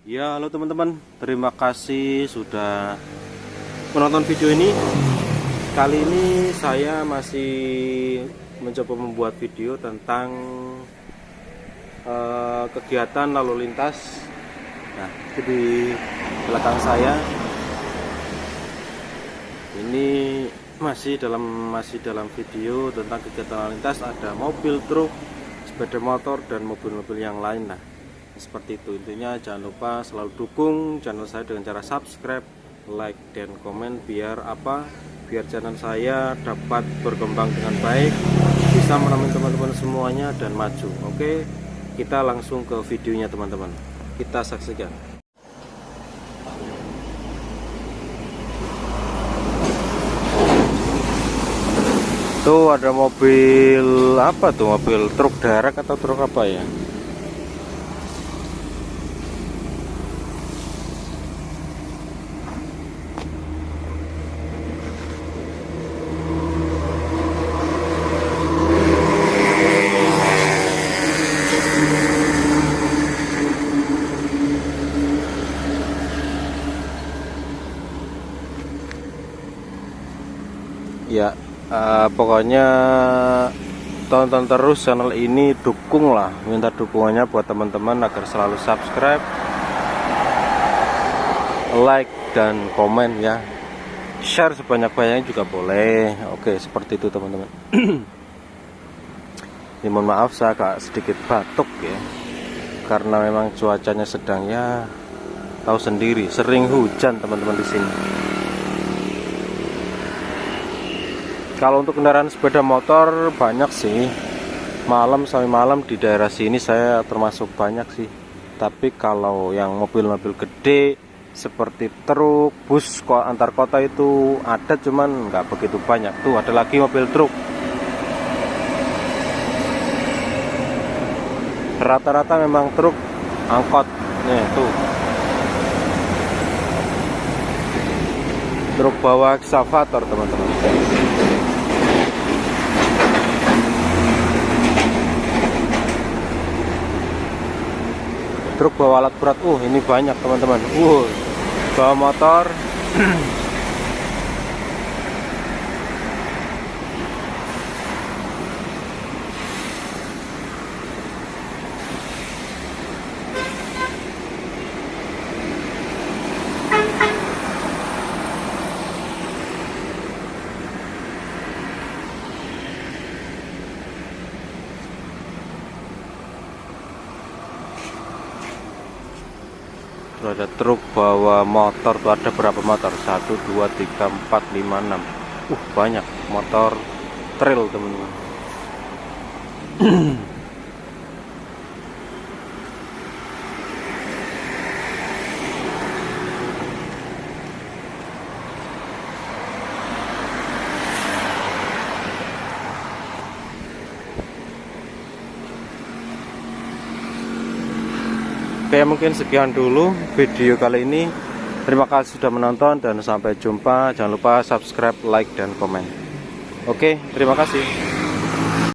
Ya, halo teman-teman, terima kasih sudah menonton video ini. Kali ini saya masih mencoba membuat video tentang kegiatan lalu lintas. Nah, itu di belakang saya ini masih dalam video tentang kegiatan lalu lintas. Ada mobil, truk, sepeda motor, dan mobil-mobil yang lain. Nah, seperti itu. Intinya jangan lupa selalu dukung channel saya dengan cara subscribe, like, dan komen biar channel saya dapat berkembang dengan baik, bisa menemani teman-teman semuanya dan maju. Oke, kita langsung ke videonya teman-teman, kita saksikan. Tuh ada mobil apa tuh, mobil truk derek atau truk apa ya? Ya, pokoknya tonton terus channel ini, dukunglah, minta dukungannya buat teman-teman agar selalu subscribe, like, dan komen ya. Share sebanyak-banyaknya juga boleh. Oke, seperti itu teman-teman. Ini mohon maaf saya agak sedikit batuk ya, karena memang cuacanya sedang, ya tahu sendiri, sering hujan teman-teman di sini. Kalau untuk kendaraan sepeda motor banyak sih, malam sampai malam di daerah sini saya termasuk banyak sih. Tapi kalau yang mobil-mobil gede seperti truk, bus antar kota itu ada, cuman nggak begitu banyak. Tuh ada lagi mobil truk. Rata-rata memang truk angkot nih, tuh truk bawa eksavator teman-teman. Truk bawa alat berat, ini banyak teman-teman. Bawa motor. Tuh ada truk bawa motor, tuh ada berapa motor? 1, 2, 3, 4, 5, 6. Banyak motor trail teman-teman. Oke, mungkin sekian dulu video kali ini. Terima kasih sudah menonton dan sampai jumpa. Jangan lupa subscribe, like, dan komen. Oke, terima kasih.